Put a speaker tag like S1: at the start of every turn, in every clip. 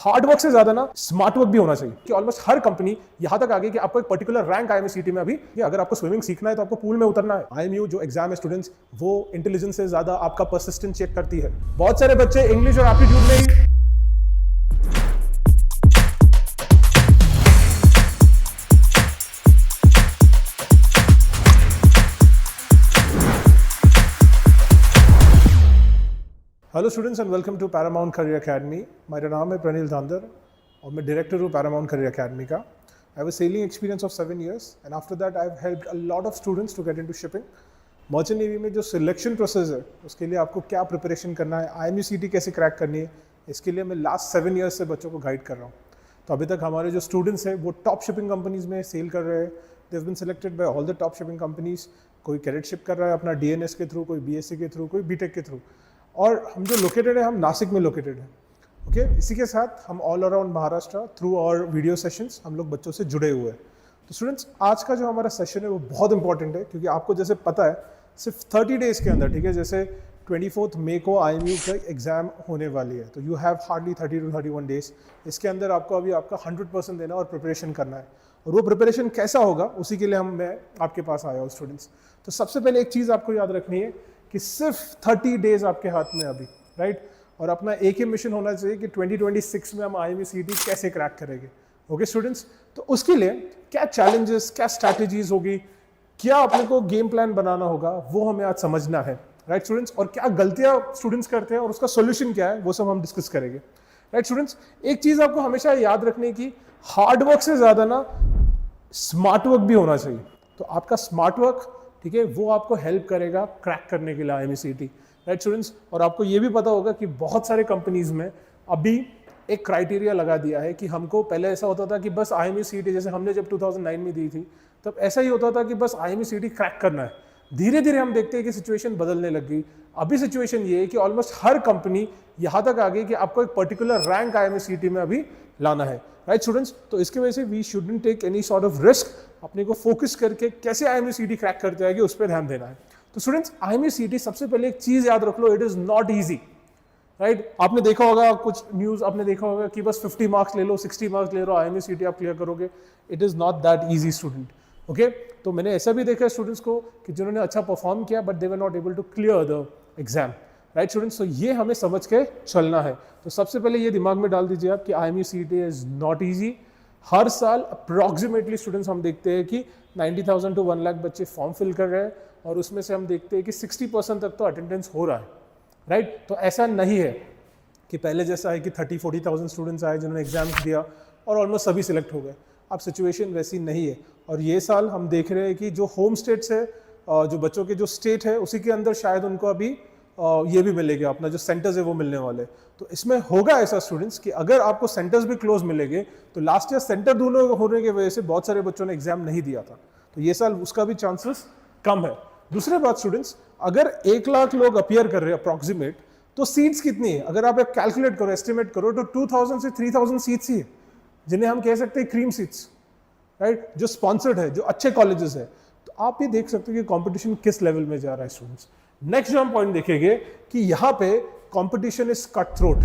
S1: Hard work से ज्यादा ना स्मार्ट वर्क भी होना चाहिए कि ऑलमोस्ट हर कंपनी यहां तक आ गई कि आपको एक पर्टिकुलर रैंक आईएमयू सीटी में अभी कि अगर आपको स्विमिंग सीखना है तो आपको पूल में उतरना है। आईएमयू जो एग्जाम है स्टूडेंट्स वो इंटेलिजेंस से ज्यादा आपका परसिस्टेंस चेक करती है। बहुत सारे बच्चे इंग्लिश और एप्टीट्यूड में ही hello students and welcome to Paramount career Academy. मेरा नाम है प्रणील धांधर और मैं डायरेक्टर हूँ पैरामाउंट करियर अकेडमी का। I have a sailing experience of 7 years and after that I have helped a lot of students to get into shipping. Merchant navy में जो selection process है उसके लिए आपको क्या प्रिपरेशन करना है, आईएमयू सीटी कैसे क्रैक करनी है, इसके लिए मैं लास्ट 7 years से बच्चों को गाइड कर रहा हूँ। तो अभी तक हमारे जो स्टूडेंट्स हैं वो टॉप शिपिंग कंपनीज में सेल कर रहे हैं। They have been selected by all the top shipping companies. कोई कैडेटशिप कर रहा है अपना डीएनएस के थ्रू, कोई बीएससी के थ्रू, कोई बीटेक के थ्रू। और हम जो लोकेटेड है, हम नासिक में लोकेटेड है। ओके, इसी के साथ हम ऑल अराउंड महाराष्ट्र थ्रू और वीडियो सेशंस हम लोग बच्चों से जुड़े हुए हैं। तो स्टूडेंट्स, आज का जो हमारा सेशन है वो बहुत इंपॉर्टेंट है क्योंकि आपको जैसे पता है सिर्फ 30 डेज के अंदर, ठीक है, जैसे 24 मई को आईएमयू का एग्जाम होने वाली है, तो you have hardly 30 to 31 days. इसके अंदर आपको अभी आपका 100% देना और प्रिपरेशन करना है। और वो प्रिपरेशन कैसा होगा उसी के लिए मैं आपके पास आया हूँ स्टूडेंट्स। तो सबसे पहले एक चीज़ आपको याद रखनी है कि सिर्फ 30 डेज आपके हाथ में अभी, राइट। और अपना एक ही मिशन होना चाहिए कि 2026 में हम आईएमयू सीटी कैसे क्रैक करेंगे। ओके स्टूडेंट्स, तो उसके लिए क्या चैलेंजेस, क्या स्ट्रैटेजीज होगी, क्या अपने को गेम प्लान बनाना होगा, वो हमें आज समझना है, राइट स्टूडेंट्स। और क्या गलतियां स्टूडेंट्स करते हैं और उसका सोल्यूशन क्या है वो सब हम डिस्कस करेंगे, राइट स्टूडेंट्स। एक चीज आपको हमेशा याद रखनी की हार्ड वर्क से ज्यादा ना स्मार्ट वर्क भी होना चाहिए। तो आपका स्मार्ट वर्क, ठीक है, वो आपको हेल्प करेगा क्रैक करने के लिए आईएमयू सीटी, राइट स्टूडेंट्स। और आपको ये भी पता होगा कि बहुत सारे कंपनीज में अभी एक क्राइटेरिया लगा दिया है कि हमको पहले ऐसा होता था कि बस आईएमयू सीटी, जैसे हमने जब 2009 में दी थी तब ऐसा ही होता था कि बस आईएमयू सीटी क्रैक करना है। धीरे धीरे हम देखते हैं कि सिचुएशन बदलने लग गई। अभी सिचुएशन ये है कि ऑलमोस्ट हर कंपनी यहाँ तक आ गई कि आपको एक पर्टिकुलर रैंक आईएमयू सीटी में अभी लाना है, राइट स्टूडेंट्स। तो इसकी वजह से we shouldn't take any sort of risk. अपने को फोकस करके कैसे आईएमयू सीटी क्रैक करते आएगी उस पर ध्यान देना है। तो स्टूडेंट्स, आईएमयू सीटी सबसे पहले एक चीज याद रख लो, it is not easy, right. आपने देखा होगा कुछ न्यूज, आपने देखा होगा कि बस 50 मार्क्स ले लो, 60 मार्क्स ले लो, आईएमयू सीटी आप क्लियर करोगे। It is not that easy student. Okay, तो मैंने ऐसा भी देखा स्टूडेंट्स को कि जिन्होंने अच्छा परफॉर्म किया but they were not able to clear the exam, right students. तो ये हमें समझ के चलना है। तो सबसे पहले ये दिमाग में डाल दीजिए आप कि आईएमयू सीटी इज नॉट इजी। हर साल अप्रॉक्सीमेटली स्टूडेंट्स हम देखते हैं कि 90,000 to 1 लाख बच्चे फॉर्म फिल कर रहे हैं और उसमें से हम देखते हैं कि 60% तक तो अटेंडेंस हो रहा है, राइट। तो ऐसा नहीं है कि पहले जैसा है कि 30-40,000 स्टूडेंट्स आए जिन्होंने एग्जाम्स दिया और ऑलमोस्ट सभी सिलेक्ट हो गए। अब सिचुएशन वैसी नहीं है। और ये साल हम देख रहे हैं कि जो होम स्टेट्स है, जो बच्चों के जो स्टेट है उसी के अंदर शायद उनको अभी ये भी मिलेगा, अपना जो सेंटर्स है वो मिलने वाले। तो इसमें होगा ऐसा स्टूडेंट्स कि अगर आपको सेंटर्स भी क्लोज मिलेंगे तो लास्ट ईयर सेंटर दोनों होने की वजह से बहुत सारे बच्चों ने एग्जाम नहीं दिया था, तो ये साल उसका भी चांसेस कम है। दूसरी बात स्टूडेंट्स, अगर 1 लाख लोग अपीयर कर रहे हैं अप्रॉक्सीमेट, तो सीट्स कितनी है अगर आप एक कैलकुलेट करो, एस्टिमेट करो, तो 2000 से 3000 सीट्स ही है जिन्हें हम कह सकते हैं क्रीम सीट्स, राइट, जो स्पॉन्सर्ड है, जो अच्छे कॉलेजेस है। तो आप ये देख सकते हो कि कंपटीशन किस लेवल में जा रहा है स्टूडेंट्स। नेक्स्ट जो हम पॉइंट देखेंगे कि यहाँ पे कंपटीशन इज कट थ्रोट,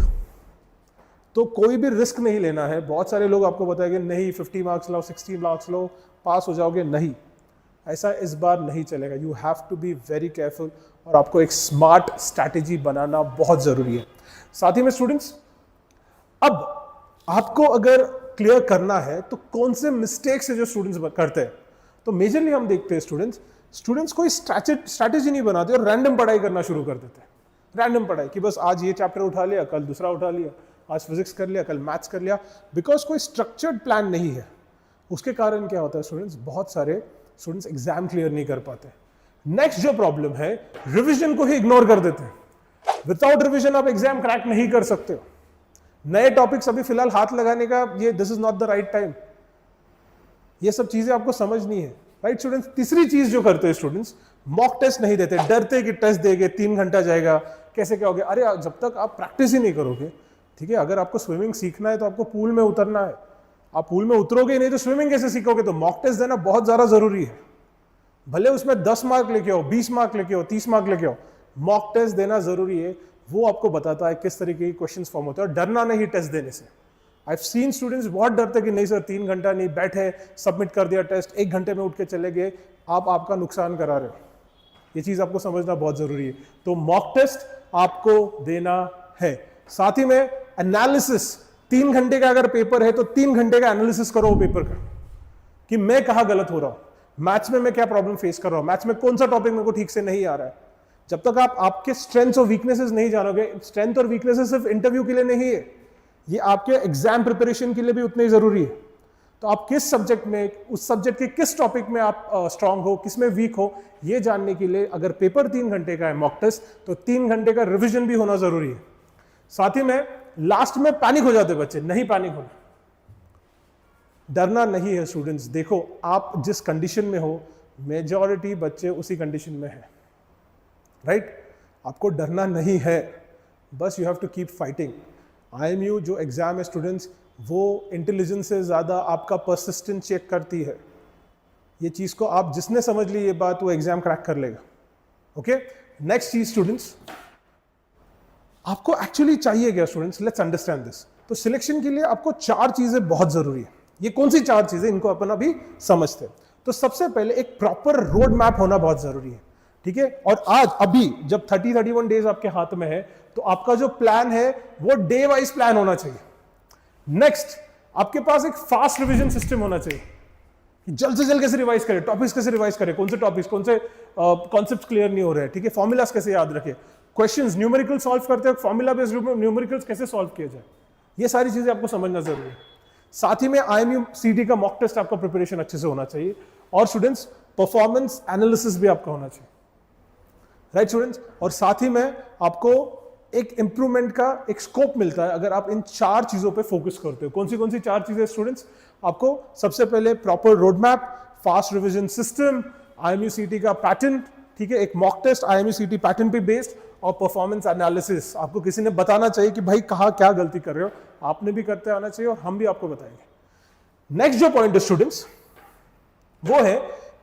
S1: तो कोई भी रिस्क नहीं लेना है। बहुत सारे लोग आपको बताएंगे नहीं 50 मार्क्स लाओ, 60 मार्क्स लो, पास हो जाओगे। नहीं, ऐसा इस बार नहीं चलेगा। You have to be very careful और आपको एक स्मार्ट स्ट्रैटेजी बनाना बहुत जरूरी है। साथ ही में स्टूडेंट्स, अब आपको अगर क्लियर करना है तो कौन से मिस्टेक्स है जो स्टूडेंट्स करते हैं, तो मेजरली हम देखते हैं स्टूडेंट्स कोई स्ट्रैटेजी नहीं बनाते और रैंडम पढ़ाई करना शुरू कर देते हैं। रैंडम पढ़ाई कि बस आज ये चैप्टर उठा लिया, कल दूसरा उठा लिया, आज फिजिक्स कर लिया, कल मैथ्स कर लिया, बिकॉज कोई स्ट्रक्चर्ड प्लान नहीं है। उसके कारण क्या होता है स्टूडेंट्स, बहुत सारे स्टूडेंट्स एग्जाम क्लियर नहीं कर पाते। नेक्स्ट जो प्रॉब्लम है, रिविजन को ही इग्नोर कर देते हैं। विदाउट रिविजन आप एग्जाम क्रैक नहीं कर सकते हो। नए टॉपिक्स अभी फिलहाल हाथ लगाने का ये this is not the right time. ये सब चीजें आपको समझनी है, राइट स्टूडेंट्स। तीसरी चीज जो करते हैं स्टूडेंट्स, मॉक टेस्ट नहीं देते, डरते कि टेस्ट देंगे 3 घंटा जाएगा, कैसे क्या होगा। अरे जब तक आप प्रैक्टिस ही नहीं करोगे, ठीक है, अगर आपको स्विमिंग सीखना है तो आपको पूल में उतरना है। आप पूल में उतरोगे नहीं तो स्विमिंग कैसे सीखोगे। तो मॉक टेस्ट देना बहुत ज्यादा जरूरी है। भले उसमें 10 मार्क लेके आओ, 20 मार्क लेके आओ, 30 मार्क लेके आओ, मॉक टेस्ट देना जरूरी है। वो आपको बताता है किस तरीके के क्वेश्चंस फॉर्म होते हैं और डरना नहीं टेस्ट देने से, आई सीन स्टूडेंट्स बहुत डरते कि नहीं सर 3 घंटा नहीं, बैठे सबमिट कर दिया टेस्ट, 1 घंटे में उठ के चले गए, आप आपका नुकसान करा रहे हो। ये चीज आपको समझना बहुत जरूरी है। तो मॉक टेस्ट आपको देना है। साथ ही में एनालिसिस, 3 घंटे का अगर पेपर है तो 3 घंटे का एनालिसिस करो वो पेपर का, कि मैं कहां गलत हो रहा हूं, मैथ्स में मैं क्या प्रॉब्लम फेस कर रहा हूं, मैथ्स में कौन सा टॉपिक मेरे को ठीक से नहीं आ रहा है। जब तक आप आपके स्ट्रेंथ्स और वीकनेसेस नहीं जानोगे, स्ट्रेंथ और वीकनेसेस सिर्फ इंटरव्यू के लिए नहीं है, ये आपके एग्जाम प्रिपरेशन के लिए भी उतने ही जरूरी है। तो आप किस सब्जेक्ट में, उस सब्जेक्ट के किस टॉपिक में आप स्ट्रांग हो, किस में वीक हो, ये जानने के लिए अगर पेपर 3 घंटे का है मॉक टेस्ट, तो 3 घंटे का रिवीजन भी होना जरूरी है। साथ ही में लास्ट में पैनिक हो जाते बच्चे, नहीं पैनिक होना, डरना नहीं है स्टूडेंट्स। देखो आप जिस कंडीशन में हो, मेजॉरिटी बच्चे उसी कंडीशन में है, राइट? आपको डरना नहीं है, बस you have to keep fighting. IMU जो एग्जाम है स्टूडेंट्स, वो इंटेलिजेंस से ज्यादा आपका परसिस्टेंस चेक करती है। ये चीज को आप जिसने समझ ली ये बात, वो एग्जाम क्रैक कर लेगा। ओके, नेक्स्ट चीज स्टूडेंट्स, आपको एक्चुअली चाहिए क्या स्टूडेंट्स, लेट्स अंडरस्टैंड दिस। तो सिलेक्शन के लिए आपको 4 चीजें बहुत जरूरी है। ये कौन सी 4 चीजें, इनको अपन अभी समझते हैं। तो सबसे पहले एक प्रॉपर रोड मैप होना बहुत जरूरी है, ठीक है? और आज अभी जब 30-31 डेज आपके हाथ में है, तो आपका जो प्लान है वो डे वाइज प्लान होना चाहिए। नेक्स्ट, आपके पास एक फास्ट रिवीजन सिस्टम होना चाहिए, जल्द से जल्द कैसे रिवाइज करें, टॉपिक्स कैसे रिवाइज करें, कौन से टॉपिक्स, कौन से कॉन्सेप्ट्स क्लियर नहीं हो रहे हैं, ठीक है? फॉर्मूलास कैसे याद रखें, क्वेश्चंस न्यूमेरिकल सॉल्व करते हैं, फॉर्मूला बेस्ड न्यूमेरिकल्स कैसे सॉल्व किया जाए, ये सारी चीजें आपको समझना जरूरी है। साथ ही में IMU CD का मॉक टेस्ट आपका प्रिपरेशन अच्छे से होना चाहिए, और स्टूडेंट्स परफॉर्मेंस एनालिसिस भी आपका होना चाहिए, राइट स्टूडेंट्स? और साथ ही में आपको एक इंप्रूवमेंट का एक स्कोप मिलता है अगर आप इन 4 चीजों पे फोकस करते हो। कौन सी 4 चीजें स्टूडेंट्स? आपको सबसे पहले proper road map, fast revision system, IMU CT का पैटर्न, ठीक है, एक mock test IMU CT pattern पे बेस्ड, और परफॉर्मेंस एनालिसिस। आपको किसी ने बताना चाहिए कि भाई कहां क्या गलती कर रहे हो, आपने भी करते आना चाहिए और हम भी आपको बताएंगे। नेक्स्ट जो पॉइंट है स्टूडेंट्स, वो है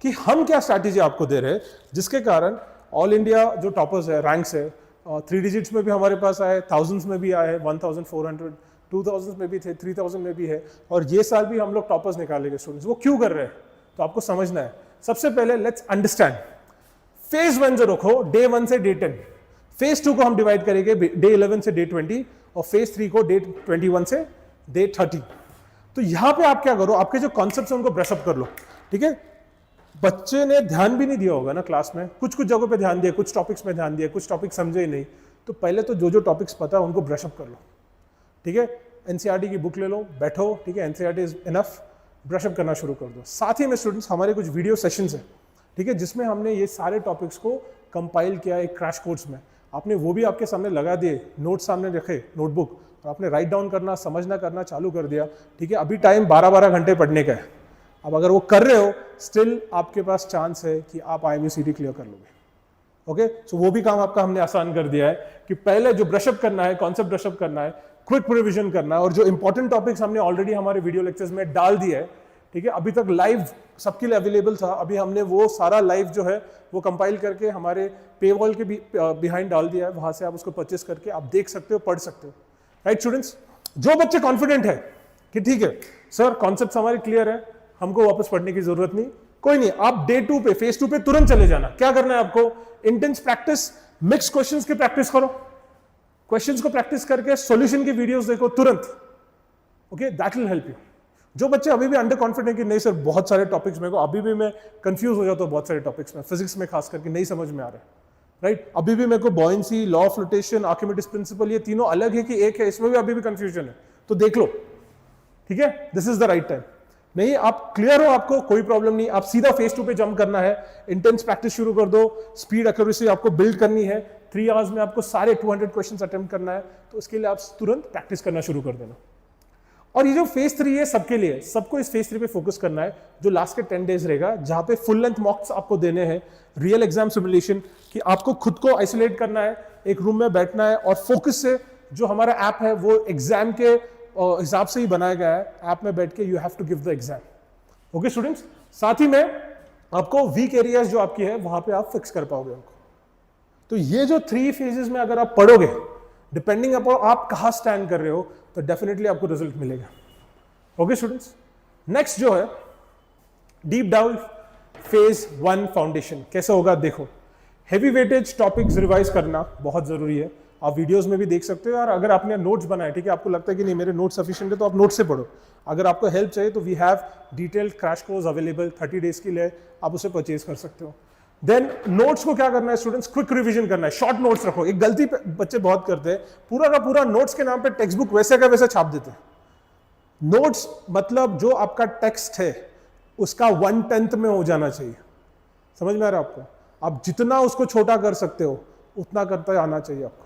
S1: कि हम क्या स्ट्रैटेजी आपको दे रहे हैं जिसके कारण ऑल इंडिया जो टॉपर्स है, रैंक्स है, 3 डिजिट्स में भी हमारे पास आए, थाउजेंड्स में भी आए, 1400, 2000 में भी थे, 3000 में भी है, और ये साल भी हम लोग टॉपर्स निकालेंगे स्टूडेंट्स। वो क्यों कर रहे हैं, तो आपको समझना है। सबसे पहले लेट्स अंडरस्टैंड, फेज 1 जो रखो, डे 1 से डे 10, फेज 2 को हम डिवाइड करेंगे डे 11 से डे 20, और फेज 3 को डे 21 से डे 30। तो यहां पे आप क्या करो, आपके जो कॉन्सेप्ट है उनको ब्रशअप कर लो, ठीक है? बच्चे ने ध्यान भी नहीं दिया होगा ना क्लास में, कुछ जगहों पे ध्यान दिया, कुछ टॉपिक्स में ध्यान दिया, कुछ टॉपिक समझे ही नहीं, तो पहले तो जो टॉपिक्स पता है उनको ब्रशअप कर लो, ठीक है? NCERT की बुक ले लो, बैठो, ठीक है? NCERT इज इनफ, ब्रशअप करना शुरू कर दो। साथ ही में स्टूडेंट्स हमारे कुछ वीडियो सेशंस है, ठीक है, जिसमें हमने ये सारे टॉपिक्स को कंपाइल किया एक क्रैश कोर्स में। आपने वो भी आपके सामने लगा दिए, नोट्स सामने रखे, नोटबुक, और आपने राइट डाउन करना, समझना करना चालू कर दिया, ठीक है? अभी टाइम 12-12 घंटे पढ़ने का है। अब अगर वो कर रहे हो, स्टिल आपके पास चांस है कि आप IMU CD क्लियर कर लोगे। ओके, सो वो भी काम आपका हमने आसान कर दिया है कि पहले जो ब्रशअप करना है, कॉन्सेप्ट ब्रशअप करना है, क्विक रिवीजन करना है, और जो इंपॉर्टेंट टॉपिक्स हमने ऑलरेडी हमारे वीडियो लेक्चर्स में डाल दिया है, ठीक है? अभी तक लाइव सबके लिए अवेलेबल था, अभी हमने वो सारा लाइव जो है वो कंपाइल करके हमारे पेवॉल के बिहाइंड डाल दिया है, वहां से आप उसको परचेस करके आप देख सकते हो, पढ़ सकते हो, राइट स्टूडेंट्स? जो बच्चे कॉन्फिडेंट है कि ठीक है सर कॉन्सेप्ट हमारे क्लियर है, हमको वापस पढ़ने की जरूरत नहीं, कोई नहीं, आप डे 2 पे, फेज 2 पे तुरंत चले जाना। क्या करना है आपको? इंटेंस प्रैक्टिस, मिक्स क्वेश्चंस की प्रैक्टिस करो, क्वेश्चंस को प्रैक्टिस करके सॉल्यूशन की वीडियोस देखो तुरंत, okay? That will help you. जो बच्चे अभी भी अंडर कॉन्फिडेंट कि नहीं सर बहुत सारे टॉपिक्स मेरे को अभी भी मैं कंफ्यूज हो जाता हूं, बहुत सारे टॉपिक्स में, फिजिक्स में खास करके नहीं समझ में आ रहा है, राइट? अभी भी मेरे को buoyancy, law of flotation, Archimedes principal, ये तीनों अलग है कि एक है, इसमें भी अभी भी कंफ्यूजन है, तो देख लो, ठीक है? This is the right time. नहीं, आप क्लियर हो, आपको कोई प्रॉब्लम नहीं, आप सीधा फेज 2 पे जंप करना है, इंटेंस प्रैक्टिस शुरू कर दो, स्पीड एक्यूरेसी आपको बिल्ड करनी है, 3 आवर्स में आपको सारे 200 क्वेश्चंस अटेम्प्ट करना है, तो उसके लिए आप तुरंत प्रैक्टिस करना शुरू कर देना। और ये जो फेज 3 है सबके लिए, सबको इस फेज 3 पे फोकस करना है, जो लास्ट के 10 डेज रहेगा, जहां पे फुल लेंथ मॉक्स आपको देने हैं, रियल एग्जाम सिमुलेशन, कि आपको खुद को आइसोलेट करना है, एक रूम में बैठना है, और फोकस से जो हमारा ऐप है वो एग्जाम के हिसाब से ही बनाया गया है, ऐप में बैठ के you have to give the exam. Okay students, साथ ही में आपको वीक एरियाज जो आपकी है वहां पे आप फिक्स कर पाओगे उनको। तो ये जो 3 फेजेस में अगर आप पढ़ोगे, डिपेंडिंग अपॉन आप कहां स्टैंड कर रहे हो, तो डेफिनेटली आपको रिजल्ट मिलेगा। ओके स्टूडेंट्स, नेक्स्ट जो है डीप डाउन फेज 1 फाउंडेशन कैसा होगा देखो। हेवी वेटेज टॉपिक्स रिवाइज करना बहुत जरूरी है, आप वीडियोस में भी देख सकते हो, और अगर आपने नोट्स बनाए, ठीक है, आपको लगता है कि नहीं मेरे नोट्स सफिशिएंट है, तो आप नोट्स से पढ़ो। अगर आपको हेल्प चाहिए तो we have detailed crash course available 30 days के लिए, आप उसे परचेज कर सकते हो। देन नोट्स को क्या करना है स्टूडेंट्स, क्विक रिवीजन करना है, शॉर्ट नोट्स रखो। एक गलती बच्चे बहुत करते हैं, पूरा का पूरा नोट्स के नाम पे टेक्स्ट बुक वैसे का वैसे छाप देते हैं। नोट्स मतलब जो आपका टेक्स्ट है उसका 1/10 में हो जाना चाहिए। समझ में आ रहा है आपको? आप जितना उसको छोटा कर सकते हो उतना करते आना चाहिए आपको,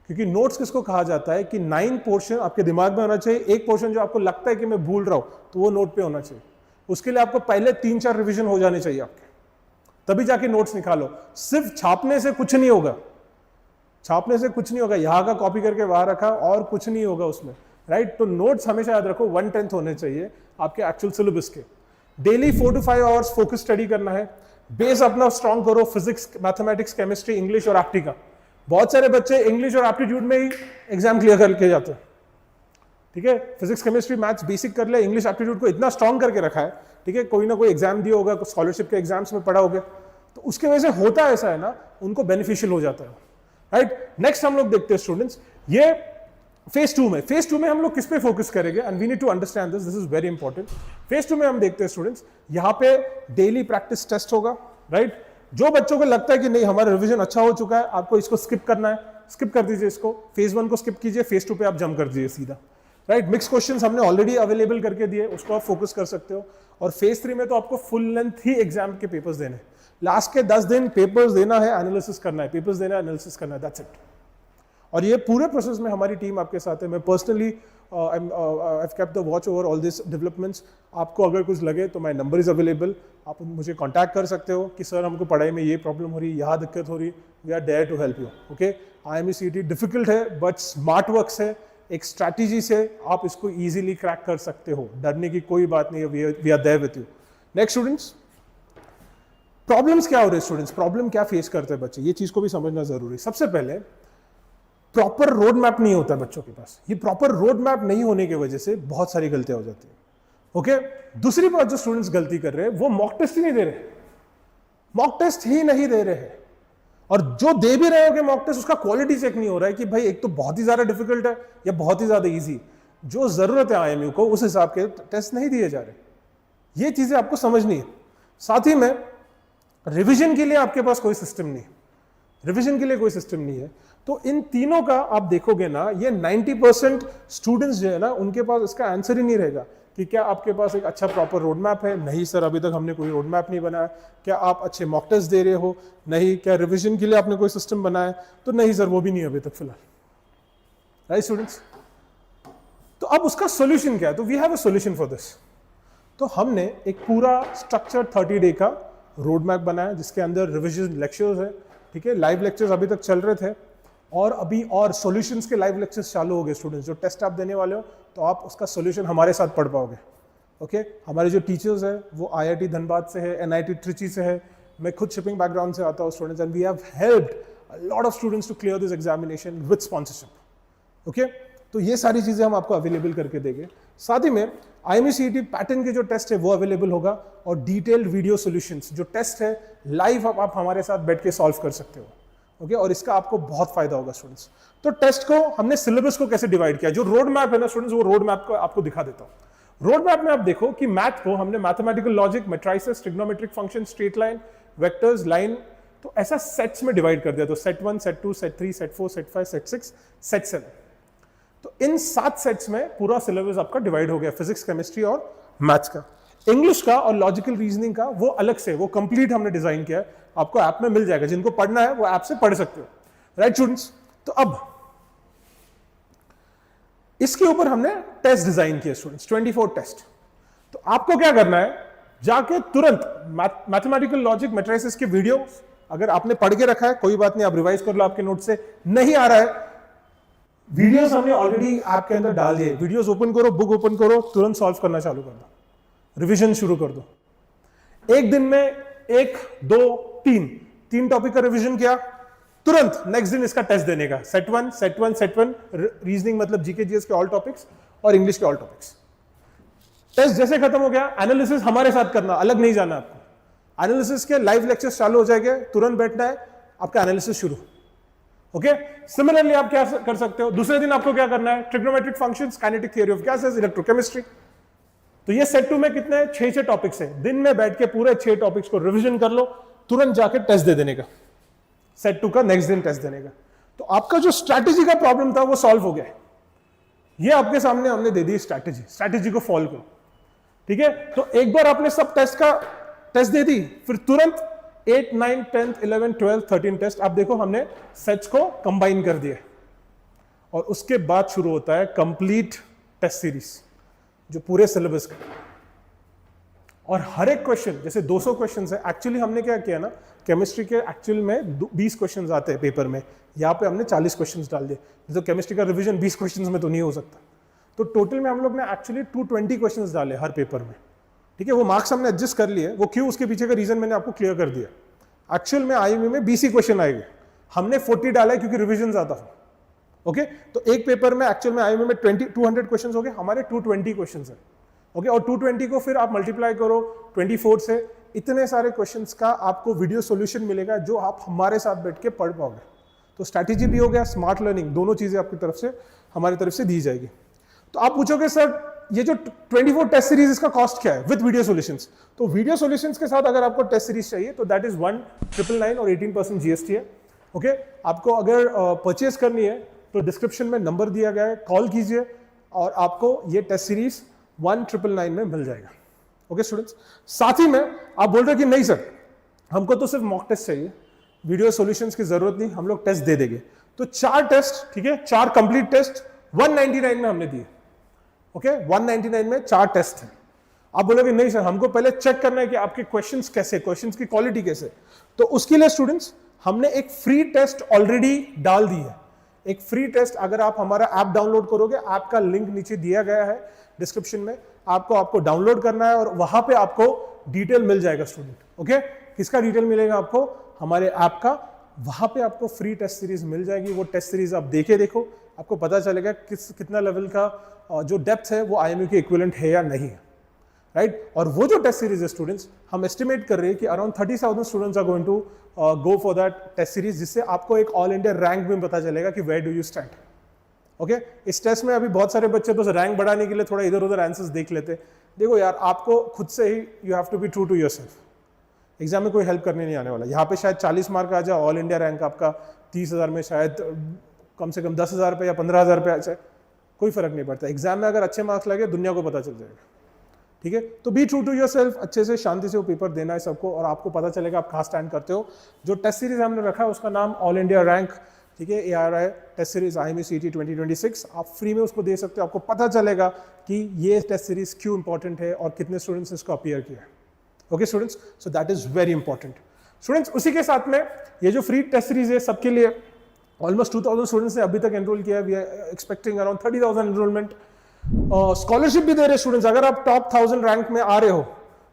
S1: क्योंकि नोट्स किसको कहा जाता है कि 9 पोर्शन आपके दिमाग में होना चाहिए, एक पोर्शन जो आपको लगता है कि मैं भूल रहा हूं तो वो नोट पे होना चाहिए। उसके लिए आपको पहले 3-4 रिवीजन हो जाने चाहिए आपके, तभी जाके नोट्स निकालो। सिर्फ छापने से कुछ नहीं होगा, छापने से कुछ नहीं होगा, यहां का कॉपी करके वहां रखा और कुछ नहीं होगा उसमें, राइट। तो नोट्स हमेशा याद रखो 1/10 होने चाहिए आपके एक्चुअल सिलेबस के। Daily 4 to 5 hours focus study करना है, बेस अपना स्ट्रॉन्ग करो, फिजिक्स, मैथमेटिक्स, केमिस्ट्री, इंग्लिश और एप्टी का। बहुत सारे बच्चे इंग्लिश और एप्टीट्यूड में ही एग्जाम क्लियर करके जाते हैं, ठीक है। फिजिक्स, केमिस्ट्री, मैथ्स बेसिक कर ले, इंग्लिश एप्टीट्यूड को इतना स्ट्रॉन्ग करके रखा है, ठीक है, कोई ना कोई एग्जाम दिया होगा, स्कॉलरशिप के एग्जाम्स में पढ़ा होगा, तो उसके वजह से होता ऐसा है ना, उनको बेनिफिशियल हो जाता है, राइट। नेक्स्ट हम लोग देखते हैं स्टूडेंट्स, ये फेज 2 में हम लोग किस पे फोकस करेंगे, and we need to understand this is very important. Phase 2 में हम देखते हैं स्टूडेंट्स, यहाँ पे डेली प्रैक्टिस टेस्ट होगा, राइट। जो बच्चों को लगता है कि नहीं हमारा रिवीजन अच्छा हो चुका है, आपको इसको स्किप करना है, स्किप कर दीजिए इसको, फेज 1 को स्किप कीजिए, फेज 2 पे आप जंप कर दीजिए सीधा, राइट। मिक्स क्वेश्चंस हमने ऑलरेडी अवेलेबल करके दिए, उसको आप फोकस कर सकते हो। और फेज 3 में तो आपको फुल लेंथ ही एग्जाम के पेपर्स देने, लास्ट के 10 दिन पेपर्स देना है, एनालिसिस करना है, पेपर्स देना है, एनालिसिस करना है, दैट्स इट। और ये पूरे प्रोसेस में हमारी टीम आपके साथ है। मैं personally I've kept the watch over all these developments। आपको अगर कुछ लगे तो माय नंबर इज अवेलेबल, आप मुझे कांटेक्ट कर सकते हो कि सर हमको पढ़ाई में ये प्रॉब्लम हो रही है, यहाँ दिक्कत हो रही है, we are there to help you. Okay, IME-CET difficult है बट स्मार्ट वर्क से, एक स्ट्रैटेजी से आप इसको इजीली क्रैक कर सकते हो, डरने की कोई बात नहीं है, we are there with you. Next students, problems क्या हो रहे हैं स्टूडेंट्स, प्रॉब्लम क्या फेस करते हैं बच्चे, ये चीज को भी समझना जरूरी है। सबसे पहले प्रॉपर रोड मैप नहीं होता बच्चों के पास, ये प्रॉपर रोड मैप नहीं होने की वजह से बहुत सारी गलतियां हो जाती है। ओके, दूसरी बात जो स्टूडेंट्स गलती कर रहे हैं वो मॉक टेस्ट ही नहीं दे रहे, मॉक टेस्ट ही नहीं दे रहे हैं, और जो दे भी रहे हो मॉक टेस्ट उसका क्वालिटी चेक नहीं हो रहा है कि भाई एक तो बहुत ही ज्यादा डिफिकल्ट है या बहुत ही ज्यादा इजी, जो जरूरत है IMU को उस हिसाब के टेस्ट नहीं दिए जा रहे। ये चीजें आपको समझनी है। साथ ही में रिवीजन के लिए आपके पास कोई सिस्टम नहीं, रिवीजन के लिए कोई सिस्टम नहीं है। तो इन तीनों का आप देखोगे ना, ये 90% स्टूडेंट्स जो है ना उनके पास इसका आंसर ही नहीं रहेगा कि क्या आपके पास एक अच्छा प्रॉपर रोड मैप है, नहीं सर अभी तक हमने कोई रोड मैप नहीं बनाया। क्या आप अच्छे मॉक टेस्ट दे रहे हो, नहीं। क्या रिवीजन के लिए आपने कोई सिस्टम बनाया, तो नहीं सर वो भी नहीं अभी तक फिलहाल, राइट स्टूडेंट्स। तो अब उसका सोल्यूशन क्या है, तो we have a solution for this. तो हमने एक पूरा स्ट्रक्चर्ड 30 डे का रोड मैप बनाया जिसके अंदर रिविजन लेक्चर्स है, ठीक है, लाइव लेक्चर्स अभी तक चल रहे थे, और अभी और सॉल्यूशंस के लाइव लेक्चर्स चालू हो गए। स्टूडेंट्स जो टेस्ट आप देने वाले हो तो आप उसका सॉल्यूशन हमारे साथ पढ़ पाओगे। ओके, हमारे जो टीचर्स है वो IIT धनबाद से है, NIT ट्रिची से है, मैं खुद शिपिंग बैकग्राउंड से आता हूँ students, and we have helped a lot of students to clear this examination with sponsorship. Okay, तो ये सारी चीजें हम आपको अवेलेबल करके देंगे। साथ ही में IME-CET पैटर्न के जो टेस्ट है वो अवेलेबल होगा, और डिटेल्ड वीडियो सॉल्यूशंस जो टेस्ट है लाइव आप हमारे साथ बैठ के सॉल्व कर सकते हो। ओके, और इसका आपको बहुत फायदा होगा स्टूडेंट्स। तो टेस्ट को हमने सिलेबस को कैसे डिवाइड किया, जो रोड मैप है ना स्टूडेंट्स, वो रोड मैप को आपको दिखा देता हूं। रोड मैप में आप देखो कि मैथ को हमने mathematical logic, matrices, trigonometric function, straight line, vectors, line, तो ऐसा सेट्स में डिवाइड कर दिया। तो set 1, set 2, set 3, set 4, set 5, set 6, set 7, तो इन 7 सेट्स में पूरा सिलेबस आपका डिवाइड हो गया, फिजिक्स, केमिस्ट्री और मैथ्स का। इंग्लिश का और लॉजिकल रीजनिंग का वो अलग से, वो कंप्लीट हमने डिजाइन किया है, आपको ऐप में मिल जाएगा, जिनको पढ़ना है वो ऐप से पढ़ सकते हो, राइट स्टूडेंट्स। तो अब इसके ऊपर हमने टेस्ट डिजाइन किया स्टूडेंट्स, 24 टेस्ट। तो आपको क्या करना है, जाके तुरंत मैथमेटिकल लॉजिक, मैट्रिसेस के वीडियो अगर आपने पढ़ के रखा है कोई बात नहीं, आप रिवाइज कर लो आपके नोट से, नहीं आ रहा है वीडियोस हमने ऑलरेडी ऐप के अंदर डाल दिए, वीडियोस ओपन करो, बुक ओपन करो, तुरंत सॉल्व करना चालू कर दो, रिवीजन शुरू कर दो। एक दिन में 1, 2, 3 टॉपिक का रिवीजन किया, तुरंत नेक्स्ट दिन इसका टेस्ट देने का, सेट वन रीजनिंग मतलब जीके जीएस के ऑल टॉपिक्स और इंग्लिश के ऑल टॉपिक्स। टेस्ट जैसे खत्म हो गया, एनालिसिस हमारे साथ करना, अलग नहीं जाना आपको। एनालिसिस के लाइव लेक्चर्स चालू हो जाएंगे, तुरंत बैठना है, आपका एनालिसिस शुरू। ओके, सिमिलरली आप क्या कर सकते हो, दूसरे दिन आपको क्या करना है, trigonometric functions, kinetic theory of gases, electrochemistry. तो ये सेट 2 में कितने हैं, 6 टॉपिक्स है। दिन में बैठ के पूरे 6 टॉपिक्स को रिवीजन कर लो, तुरंत जाके टेस्ट दे देने का, सेट 2 का नेक्स्ट दिन टेस्ट देने का। तो आपका जो स्ट्रैटेजी का प्रॉब्लम था वो सॉल्व हो गया। ये आपके सामने हमने दे दी स्ट्रैटेजी को फॉलो करो, ठीक है। तो एक बार आपने सब टेस्ट का टेस्ट दे दी, फिर तुरंत 8, 9, 10, 11, 12, 13 टेस्ट, आप देखो हमने सेट्स को कंबाइन कर दिया और उसके बाद शुरू होता है कंप्लीट टेस्ट सीरीज जो पूरे सिलेबस का। और हर एक क्वेश्चन, जैसे 200 क्वेश्चन है, एक्चुअली हमने क्या किया ना, केमिस्ट्री के एक्चुअल में 20 क्वेश्चन आते हैं पेपर में, यहाँ पे हमने 40 क्वेश्चन डाल दिए। तो केमिस्ट्री का रिवीजन 20 क्वेश्चन में तो नहीं हो सकता, तो टोटल में हम लोग ने एक्चुअली 220 क्वेश्चन डाले हर पेपर में, ठीक है। वो मार्क्स हमने एडजस्ट कर लिए, वो क्यों, उसके पीछे का रीजन मैंने आपको क्लियर कर दिया। एक्चुअल में आईएमयू में 20 क्वेश्चन आएंगे, हमने 40 डाला है क्योंकि रिवीजन ज्यादा हो। ओके, तो एक पेपर में एक्चुअल में आईएमयू में 200 क्वेश्चन हो गए, हमारे 220 क्वेश्चन है। ओके, और 220 को फिर आप मल्टीप्लाई करो 24 से, इतने सारे क्वेश्चंस का आपको वीडियो सॉल्यूशन मिलेगा जो आप हमारे साथ बैठ के पढ़ पाओगे। तो स्ट्रैटेजी भी हो गया, स्मार्ट लर्निंग, दोनों चीजें आपकी तरफ से, हमारी तरफ से दी जाएगी। तो आप पूछोगे सर ये जो 24 टेस्ट सीरीज इसका कॉस्ट क्या है विद वीडियो सॉल्यूशंस? तो वीडियो सॉल्यूशंस के साथ अगर आपको टेस्ट सीरीज चाहिए तो दैट इज 1,999 और 18% जीएसटी है। ओके, आपको अगर परचेज करनी है तो डिस्क्रिप्शन में नंबर दिया गया है, कॉल कीजिए और आपको ये टेस्ट सीरीज 1,999 में मिल जाएगा। ओके स्टूडेंट्स, साथ ही में आप बोल रहे कि नहीं सर हमको तो सिर्फ मॉक टेस्ट चाहिए, वीडियो सॉल्यूशंस की जरूरत नहीं, हम लोग टेस्ट दे देंगे। तो 4 टेस्ट, ठीक है, 4 कंप्लीट टेस्ट 199 में हमने दिए। ओके, 199 में 4 टेस्ट हैं। आप बोलोगे नहीं सर हमको पहले चेक करना है कि आपके क्वेश्चंस कैसे, क्वेश्चंस की क्वालिटी कैसे, तो उसके लिए स्टूडेंट्स हमने एक फ्री टेस्ट ऑलरेडी डाल दी है। एक फ्री टेस्ट, अगर आप हमारा ऐप डाउनलोड करोगे, ऐप का लिंक नीचे दिया गया है डिस्क्रिप्शन में, आपको डाउनलोड करना है और वहां पे आपको डिटेल मिल जाएगा स्टूडेंट। ओके, किसका डिटेल मिलेगा आपको? हमारे ऐप का। वहां पे आपको फ्री टेस्ट सीरीज मिल जाएगी। वो टेस्ट सीरीज आप देखो, आपको पता चलेगा कितना लेवल का जो डेप्थ है वो आईएमयू के इक्विवेलेंट है या नहीं है, राइट। और वो जो टेस्ट सीरीज है स्टूडेंट्स, हम एस्टिमेट कर रहे हैं कि around 30,000 students are going to go for that test series, जिससे आपको एक ऑल इंडिया रैंक में पता चलेगा कि where do you stand. Okay, इस टेस्ट में अभी बहुत सारे बच्चे बस रैंक बढ़ाने के लिए थोड़ा इधर उधर आंसर्स देख लेते। देखो यार, आपको खुद से ही you have to be true to yourself. Exam में कोई हेल्प करने नहीं आने वाला। यहाँ पे शायद 40 मार्क आ जाए, ऑल इंडिया रैंक आपका 30,000 में शायद कम से कम 10,000 रुपये या 15,000 रुपये आ जाए, कोई फर्क नहीं पड़ता। एग्जाम में अगर अच्छे मार्क्स लगे, दुनिया को पता चल जाएगा, ठीक है। तो बी ट्रू टू योरसेल्फ, अच्छे से शांति से वो पेपर देना है सबको, और आपको पता चलेगा आप कहाँ स्टैंड करते हो। जो टेस्ट सीरीज हमने रखा है उसका नाम ऑल इंडिया रैंक, ठीक है, ARI test series IMU CET 2026, आप फ्री में उसको दे सकते हो। आपको पता चलेगा कि ये टेस्ट सीरीज क्यों इंपॉर्टेंट है और कितने स्टूडेंट्स ने इसको अपीयर किया है। Okay students, so that is very important students. उसी के साथ में ये जो फ्री टेस्ट सीरीज है सबके लिए ऑलमोस्ट 2,000 स्टूडेंट्स ने अभी तक एनरोल किया है। We are expecting around 30,000 enrolment. Scholarship भी दे रहे स्टूडेंट्स, अगर आप टॉप 1000 रैंक में आ रहे हो,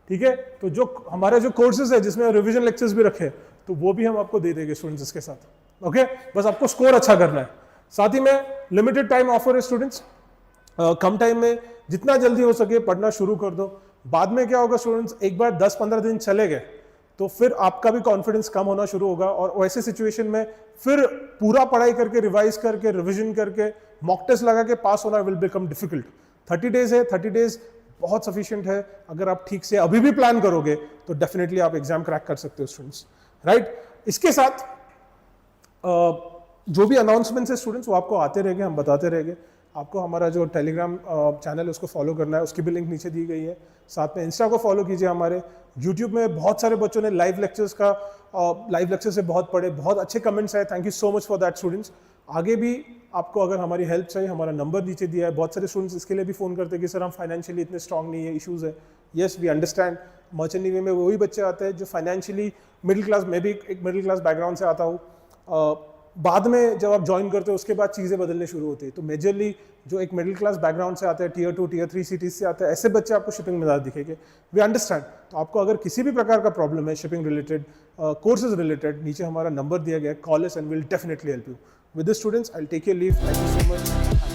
S1: ठीक है, तो जो हमारे जो कोर्सेज है जिसमें रिवीजन लेक्चर्स भी रखे, तो वो भी हम आपको दे देंगे स्टूडेंट्स इसके साथ। ओके, बस आपको स्कोर अच्छा करना है। साथ ही में लिमिटेड टाइम ऑफर है स्टूडेंट्स, कम टाइम में जितना जल्दी हो सके पढ़ना शुरू कर दो। बाद में क्या होगा स्टूडेंट्स, एक बार 10-15 दिन चले गए तो फिर आपका भी कॉन्फिडेंस कम होना शुरू होगा, और वैसे सिचुएशन में फिर पूरा पढ़ाई करके, रिवाइज करके, रिवीजन करके, मॉक टेस्ट लगा के पास होना विल बिकम डिफिकल्ट। 30 डेज है, 30 डेज बहुत सफिशिएंट है। अगर आप ठीक से अभी भी प्लान करोगे तो डेफिनेटली आप एग्जाम क्रैक कर सकते हो स्टूडेंट्स, राइट। इसके साथ जो भी अनाउंसमेंट्स है स्टूडेंट्स वो आपको आते रहेंगे, हम बताते रहेंगे। आपको हमारा जो टेलीग्राम चैनल है उसको फॉलो करना है, उसकी भी लिंक नीचे दी गई है। साथ में इंस्टा को फॉलो कीजिए। हमारे यूट्यूब में बहुत सारे बच्चों ने लाइव लेक्चर से बहुत पढ़े, बहुत अच्छे कमेंट्स आए। Thank you so much for that students. आगे भी आपको अगर हमारी हेल्प चाहिए, हमारा नंबर नीचे दिया है। बहुत सारे स्टूडेंट्स इसके लिए भी फ़ोन करते हैं कि सर हम फाइनेंशियली इतने स्ट्रॉन्ग नहीं है, इशूज़ है। Yes, we understand. Merchant navy में वही बच्चे आते हैं जो फाइनेंशियली मिडिल क्लास, मैं भी एक मिडिल क्लास बैकग्राउंड से आता हूँ, बाद में जब आप ज्वाइन करते हो उसके बाद चीज़ें बदलने शुरू होती है। तो मेजरली जो एक मिडिल क्लास बैकग्राउंड से आते हैं, टीयर 2 टीयर 3 सिटीज से आते हैं, ऐसे बच्चे आपको शिपिंग में ज़्यादा दिखेंगे। We understand. तो आपको अगर किसी भी प्रकार का प्रॉब्लम है शिपिंग रिलेटेड, कोर्सेज रिलेटेड, नीचे हमारा नंबर दिया गया है, call us and will definitely help you. With this students I will take your leave. Thank you so much.